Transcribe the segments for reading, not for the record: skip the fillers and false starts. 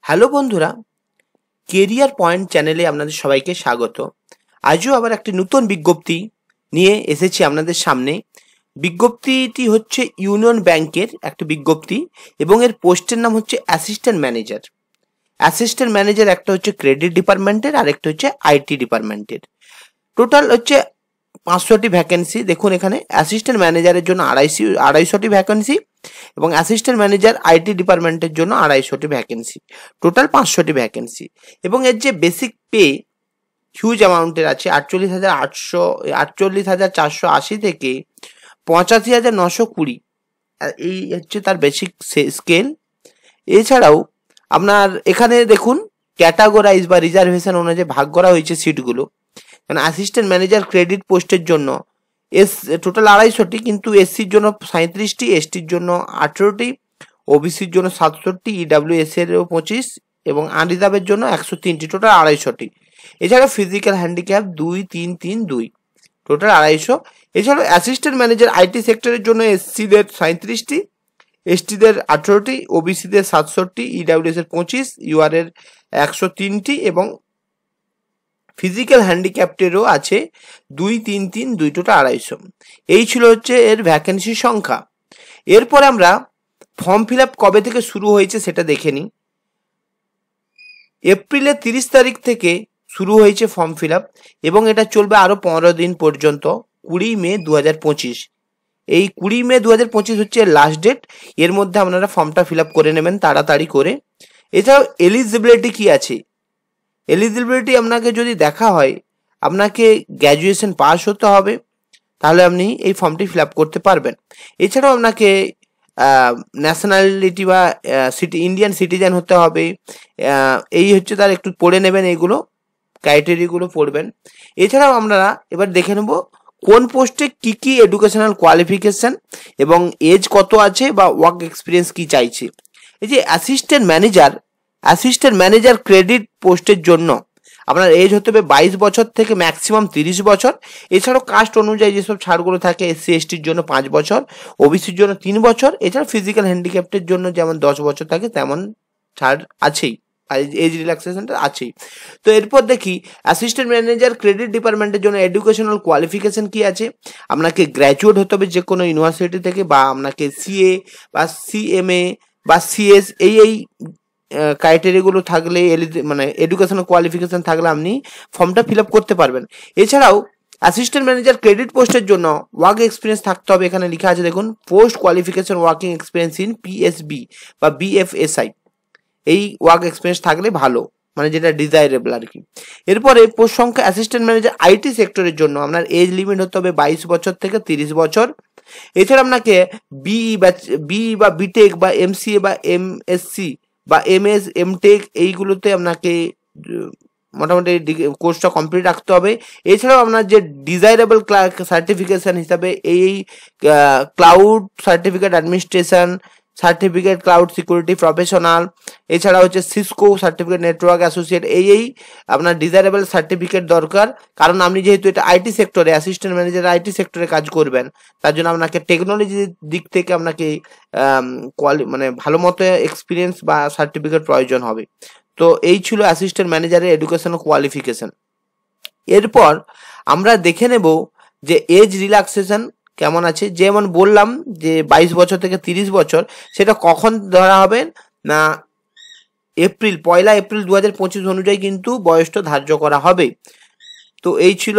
Hello বন্ধুরা, career point চ্যানেলে আপনাদের সবাইকে স্বাগত। আজও আবার একটি নতুন বিজ্ঞপ্তি নিয়ে এসেছি আপনাদের সামনে। বিজ্ঞপ্তিটি হচ্ছে ইউনিয়ন ব্যাংকের একটা বিজ্ঞপ্তি এবং এর পোস্টের নাম হচ্ছে অ্যাসিস্ট্যান্ট ম্যানেজার। অ্যাসিস্ট্যান্ট ম্যানেজার একটা হচ্ছে ক্রেডিট ডিপার্টমেন্টের আর একটা হচ্ছে আইটি ডিপার্টমেন্টের। টোটাল হচ্ছে 500টি ভ্যাকেন্সি। দেখুন এখানে অ্যাসিস্ট্যান্ট ম্যানেজারের জন্য 250টি ভ্যাকেন্সি এবং অ্যাসিস্ট্যান্ট ম্যানেজার আইটি ডিপার্টমেন্টের জন্য 250টি ভ্যাকেন্সি, টোটাল 500টি ভ্যাকেন্সি। এবং এর যে বেসিক পে হিউজ অ্যামাউন্টের আছে, 48,480 থেকে 85,920, এই হচ্ছে তার বেসিক স্কেল। এছাড়াও আপনার এখানে দেখুন ক্যাটাগরাইজ বা রিজার্ভেশন অনুযায়ী ভাগ করা হয়েছে সিটগুলো। মানে অ্যাসিস্ট্যান্ট ম্যানেজার ক্রেডিট পোস্টের জন্য টোটাল 250টি, কিন্তু এসসির জন্য 37টি, এসটির জন্য 18টি, ওবিসির জন্য 67টি, ইডাব্লিউএস এর 25 এবং আনরিজার্ভের জন্য 103টি, টোটাল 250টি। এছাড়া ফিজিক্যাল হ্যান্ডিক্যাপ 2, 3, 3, 2, টোটাল 250। এছাড়াও অ্যাসিস্ট্যান্ট ম্যানেজার আইটি সেক্টরের জন্য এসসিদের 37টি, এসটিদের 18টি, ওবিসিদের 67টি, ইডাব্লিউএস এর 25, ইউআর এর 103টি এবং ফিজিক্যাল হ্যান্ডিক্যাপ্টেরও আছে 2, 3, 3, 2, টোটাল 250। এই ছিল হচ্ছে এর ভ্যাকেন্সির সংখ্যা। এরপরে আমরা ফর্ম ফিল আপ কবে থেকে শুরু হয়েছে সেটা দেখে নিই। এপ্রিলের 30 তারিখ থেকে শুরু হয়েছে ফর্ম ফিল আপ এবং এটা চলবে আরও 15 দিন পর্যন্ত, 20 মে 2025। এই 20 মে 2025 হচ্ছে লাস্ট ডেট। এর মধ্যে আপনারা ফর্মটা ফিল আপ করে নেবেন তাড়াতাড়ি করে। এছাড়াও এলিজিবিলিটি কি আছে, এলিজিবিলিটি আপনাকে যদি দেখা হয়, আপনাকে গ্র্যাজুয়েশন পাস হতে হবে, তাহলে আপনি এই ফর্মটি ফিল আপ করতে পারবেন। এছাড়াও আপনাকে ন্যাশনালিটি বা ইন্ডিয়ান সিটিজেন হতে হবে। এই হচ্ছে তার, একটু পড়ে নেবেন, এইগুলো ক্রাইটেরিয়াগুলো পড়বেন। এছাড়াও আমরা এবার দেখে নেব কোন পোস্টে কি কি এডুকেশনাল কোয়ালিফিকেশন এবং এজ কত আছে বা ওয়ার্ক এক্সপিরিয়েন্স কি চাইছে। এই যে অ্যাসিস্ট্যান্ট ম্যানেজার ক্রেডিট পোস্টের জন্য আপনার এজ হতে হবে 22 বছর থেকে ম্যাক্সিমাম 30 বছর। এছাড়াও কাস্ট অনুযায়ী যেসব ছাড়গুলো থাকে, এসসি এসটির জন্য 5 বছর, ওবিসির জন্য 3 বছর, এছাড়া ফিজিক্যাল হ্যান্ডিক্যাপ্টের জন্য যেমন 10 বছর থাকে তেমন ছাড় আছেই, এজ রিল্যাক্সেশনটা আছেই। তো এরপর দেখি অ্যাসিস্ট্যান্ট ম্যানেজার ক্রেডিট ডিপার্টমেন্টের জন্য এডুকেশনাল কোয়ালিফিকেশন কি আছে। আপনাকে গ্র্যাজুয়েট হতে হবে যে কোনো ইউনিভার্সিটি থেকে, বা আপনাকে সিএ বা সিএমএ বা সিএস এই ক্রাইটেরিয়াগুলো থাকলে, মানে এডুকেশনাল কোয়ালিফিকেশন থাকলে আপনি ফর্মটা ফিল আপ করতে পারবেন। এছাড়াও অ্যাসিস্ট্যান্ট ম্যানেজার ক্রেডিট পোস্টের জন্য ওয়ার্ক এক্সপিরিয়েন্স থাকতে হবে। এখানে লেখা আছে দেখুন, post qualification working experience in PSB বা বিএফএসআই। এই ওয়ার্ক এক্সপিরিয়েন্স থাকলে ভালো, মানে যেটা ডিজায়ারেবল আর কি। এরপরে পোস্ট সংখ্যা অ্যাসিস্ট্যান্ট ম্যানেজার আইটি সেক্টরের জন্য আপনার এজ লিমিট হতে হবে 22 বছর থেকে 30 বছর। এছাড়া আপনাকে বিই বা বিটেক বা এমসিএ বা এমএসসি বা এমএস এমটেক এইগুলোতে আপনাকে মোটামুটি কোর্সটা কমপ্লিট রাখতে হবে। এছাড়াও আপনার যে ডিজায়ারেবল সার্টিফিকেশন হিসাবে এই cloud certificate administration certificate, cloud security professional, এছাড়া হচ্ছে সিসকো সার্টিফিকেট, নেটওয়ার্ক অ্যাসোসিয়েট, এই আপনার ডিজায়ারেবল সার্টিফিকেট দরকার। কারণ আপনি যেহেতু এটা আইটি সেক্টরে, অ্যাসিস্ট্যান্ট ম্যানেজার আইটি সেক্টরে কাজ করবেন, তার জন্য আপনাকে টেকনোলজির দিক থেকে আপনাকে মানে ভালো মতো এক্সপিরিয়েন্স বা সার্টিফিকেট প্রয়োজন হবে। তো এই ছিল অ্যাসিস্ট্যান্ট ম্যানেজারের এডুকেশনাল কোয়ালিফিকেশন। এরপর আমরা দেখে নেব যে এজ রিল্যাক্সেশন কেমন আছে। যেমন বললাম যে 22 বছর থেকে 30 বছর, সেটা কখন ধরা হবে না, পয়লা এপ্রিল 2025 অনুযায়ী কিন্তু বয়সটা ধার্য করা হবে। তো এই ছিল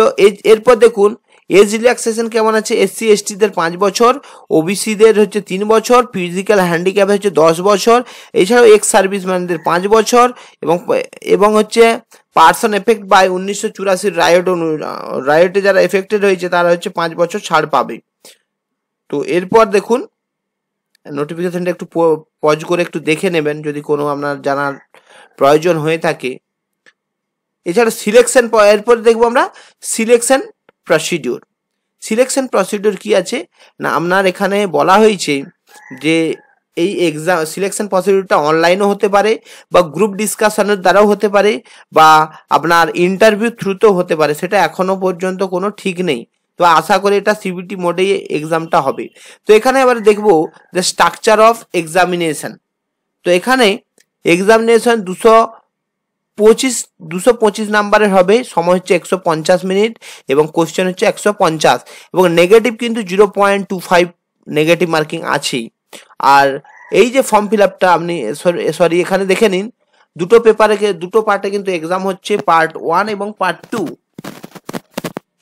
এরপর দেখুন এজ রিল্যাক্সেশন কেমন আছে। এসসি এসটিদের 5 বছর, ওবিসিদের হচ্ছে 3 বছর, ফিজিক্যাল হ্যান্ডিক্যাপ হচ্ছে 10 বছর, এছাড়াও এক্স সার্ভিসম্যানদের 5 বছর এবং হচ্ছে পার্সন এফেক্ট বাই 1984 রায়টে যারা এফেক্টেড হয়েছে তারা হচ্ছে 5 বছর ছাড় পাবে। তো এরপর দেখুন নোটিফিকেশনটা একটু পজ করে একটু দেখে নেবেন যদি কোনো আপনার জানার প্রয়োজন হয়ে থাকে। এছাড়া সিলেকশন, এরপর দেখবো আমরা সিলেকশন প্রসিডিউর কি আছে না, আপনার এখানে বলা হয়েছে যে এই এক্সাম সিলেকশন প্রসিডিউরটা অনলাইনও হতে পারে বা গ্রুপ ডিসকাশনের দ্বারাও হতে পারে বা আপনার ইন্টারভিউ থ্রুতেও হতে পারে, সেটা এখনো পর্যন্ত কোনো ঠিক নেই। তো আশা করি এটা সিবিটি মোডেই এক্সামটা হবে। তো এখানে আবার দেখবো যে স্ট্রাকচার অফ এক্সামিনেশন। তো এখানে এক্সামিনেশন 225 নাম্বারের হবে, সময় হচ্ছে 150 মিনিট এবং কোশ্চেন হচ্ছে 150 এবং নেগেটিভ কিন্তু 0.25 নেগেটিভ মার্কিং আছেই। আর এই যে ফর্ম ফিল আপটা আপনি সরি এখানে দেখে নিন, দুটো পার্টে কিন্তু এক্সাম হচ্ছে, পার্ট 1 এবং পার্ট 2।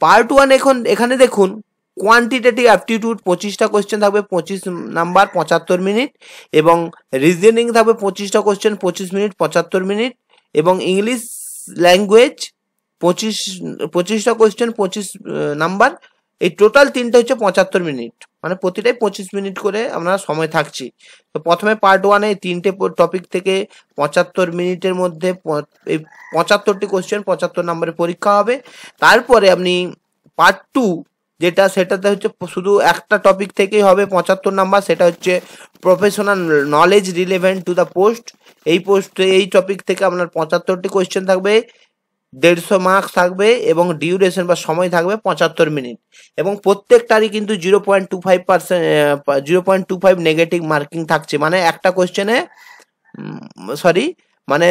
পার্ট 1 এখানে দেখুন কোয়ান্টিটেটিভ অ্যাপটিটিউড 25টা কোশ্চেন থাকবে, 25 নাম্বার 75 মিনিট এবং রিজনিং থাকবে 25টা কোশ্চেন 25 মিনিট 75 মিনিট এবং ইংলিশ ল্যাঙ্গুয়েজ 25টা কোশ্চেন 25 নাম্বার, এই টোটাল তিনটে হচ্ছে 75 মিনিট, মানে প্রতিটাই 25 মিনিট করে আমরা সময় থাকছি। তো প্রথমে পার্ট 1-এ তিনটে টপিক থেকে 75 মিনিটের মধ্যে এই 75টি কোশ্চেন 75 নম্বরের পরীক্ষা হবে। তারপরে আপনি পার্ট 2 সেটাতে হচ্ছে শুধু একটা টপিক থেকেই হবে 75 নাম্বার, সেটা হচ্ছে professional knowledge relevant to the post. এই টপিক থেকে আপনার 75টি কোশ্চেন থাকবে, 150 মার্কস থাকবে এবং ডিউরেশন বা সময় থাকবে 75 মিনিট এবং প্রত্যেকটারই কিন্তু 0.25 নেগেটিভ মার্কিং থাকছে, মানে একটা কোশ্চেনে মানে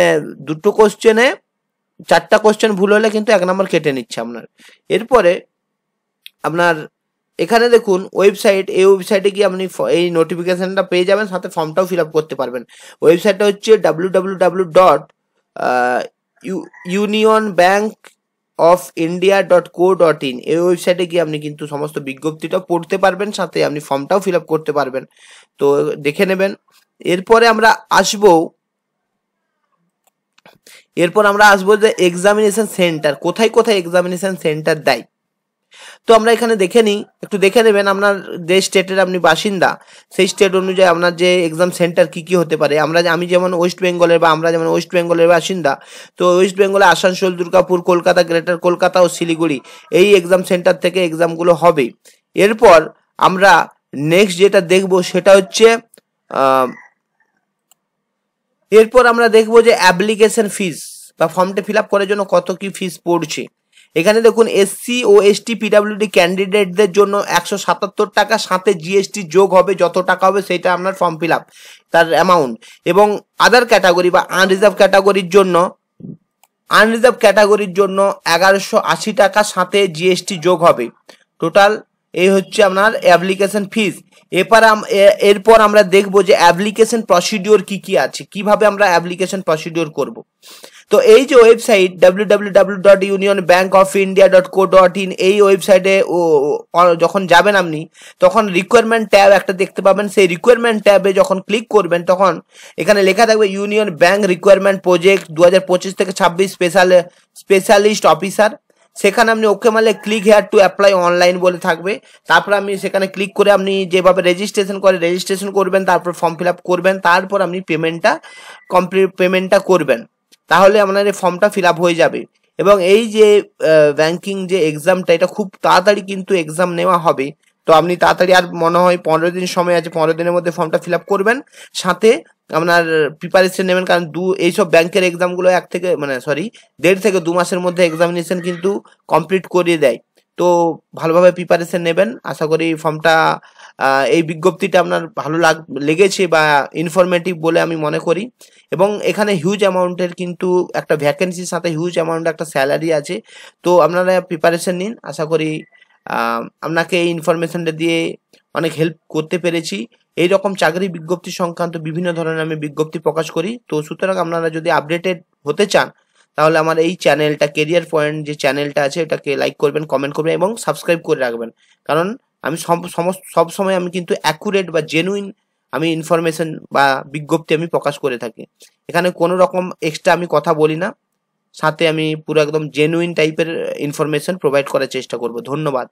দুটো কোশ্চেনে 4টা কোশ্চেন ভুল হলে কিন্তু 1 নম্বর কেটে নিচ্ছে আপনার। এরপরে আপনার এখানে দেখুন এই ওয়েবসাইটে গিয়ে আপনি এই নোটিফিকেশনটা পেয়ে যাবেন, সাথে ফর্মটাও ফিল আপ করতে পারবেন। ওয়েবসাইটটা হচ্ছে www.unionbankofindia.co.in। এই ওয়েবসাইটে গিয়ে আপনি কিন্তু সমস্ত বিজ্ঞপ্তিটা পড়তে পারবেন, সাথে আপনি ফর্মটাও ফিল আপ করতে পারবেন, তো দেখে নেবেন। এরপরে আমরা আসবো যে এক্সামিনেশন সেন্টার কোথায় এক্সামিনেশন সেন্টার দেয়। তো আমরা এখানে দেখে নেবেন আপনার যে স্টেটের আপনি বাসিন্দা সেই স্টেট অনুযায়ী আপনার যে এক্সাম সেন্টার কি হতে পারে। আমি যেমন ওয়েস্ট বেঙ্গলের বাসিন্দা, তো ওয়েস্ট বেঙ্গলে আসানসোল, দুর্গাপুর, কলকাতা, গ্রেটার কলকাতা ও শিলিগুড়ি এই এক্সাম সেন্টার থেকে এক্সামগুলো হবে। এরপর আমরা নেক্সট যেটা দেখব সেটা হচ্ছে যে অ্যাপ্লিকেশন ফিস বা ফর্মটা ফিল আপ করার জন্য কত কি ফিস পড়ছে। এখানে দেখুন SC ও ST PWD ক্যান্ডিডেটদের জন্য 177 টাকা, সাথে GST যোগ হবে, যত টাকা হবে সেটা আপনার ফর্ম ফিল আপ তার অ্যামাউন্ট। এবং আদার ক্যাটাগরি বা আনরিজার্ভ ক্যাটাগরির জন্য 1180 টাকা, সাথে GST যোগ হবে। টোটাল এই হচ্ছে আপনার অ্যাপ্লিকেশন ফিস। এরপর আমরা দেখব যে অ্যাপ্লিকেশন প্রসিডিওর কি আছে, কিভাবে আমরা অ্যাপ্লিকেশন প্রসিডিওর করব। তো এই যে ওয়েবসাইট www.unionbankofindia.co.in এই ওয়েবসাইটে যখন যাবেন আপনি, তখন রিকোয়ারমেন্ট ট্যাব একটা দেখতে পাবেন। সেই রিকোয়ারমেন্ট ট্যাবে যখন ক্লিক করবেন তখন এখানে লেখা থাকবে ইউনিয়ন ব্যাংক রিকোয়ারমেন্ট প্রজেক্ট 2025 থেকে 26 স্পেশালিস্ট অফিসার। সেখানে আপনি ওকে মারলে click here to apply online বলে থাকবে। তারপর আপনি সেখানে ক্লিক করে আপনি যেভাবে রেজিস্ট্রেশন করবেন, তারপর ফর্ম ফিল আপ করবেন, তারপর আপনি পেমেন্টটা করবেন, তাহলে আপনার এই ফর্মটা ফিল আপ হয়ে যাবে। এবং এই যে ব্যাংকিং যে এক্সামটা, এটা খুব তাড়াতাড়ি কিন্তু এক্সাম নেওয়া হবে। তো আপনি তাড়াতাড়ি, আর মনে হয় 15 দিন সময় আছে, 15 দিনের মধ্যে ফর্মটা ফিল আপ করবেন, সাথে আপনার প্রিপারেশন নেবেন, কারণ এইসব ব্যাংকের এক্সামগুলো 1.5 থেকে 2 মাসের মধ্যে এক্সামিনেশন কিন্তু কমপ্লিট করিয়ে দেয়। তো ভালোভাবে প্রিপারেশন নেবেন। আশা করি ফর্মটা এই বিজ্ঞপ্তিটা আপনার ভালো লেগেছে বা ইনফরমেটিভ বলে আমি মনে করি। এবং এখানে হিউজ অ্যামাউন্টের কিন্তু একটা ভ্যাকেন্সির সাথে হিউজ অ্যামাউন্ট একটা স্যালারি আছে। তো আপনারা প্রিপারেশন নিন। আশা করি আপনাকে এই ইনফরমেশনটা দিয়ে অনেক হেল্প করতে পেরেছি। এই রকম চাকরি বিজ্ঞপ্তি সংক্রান্ত বিভিন্ন ধরনের আমি বিজ্ঞপ্তি প্রকাশ করি। তো সুতরাং আপনারা যদি আপডেটেড হতে চান, তাহলে আমার এই চ্যানেলটা কেরিয়ার পয়েন্ট যে চ্যানেলটা আছে, এটাকে লাইক করবেন, কমেন্ট করবেন এবং সাবস্ক্রাইব করে রাখবেন। কারণ আমি সব সময় আমি কিন্তু অ্যাকুরেট বা জেনুইন আমি ইনফরমেশন বা বিজ্ঞপ্তি আমি প্রকাশ করে থাকি। এখানে কোনো রকম এক্সট্রা আমি কথা বলি না, সাথে আমি পুরো একদম জেনুইন টাইপের ইনফরমেশন প্রোভাইড করার চেষ্টা করব। ধন্যবাদ।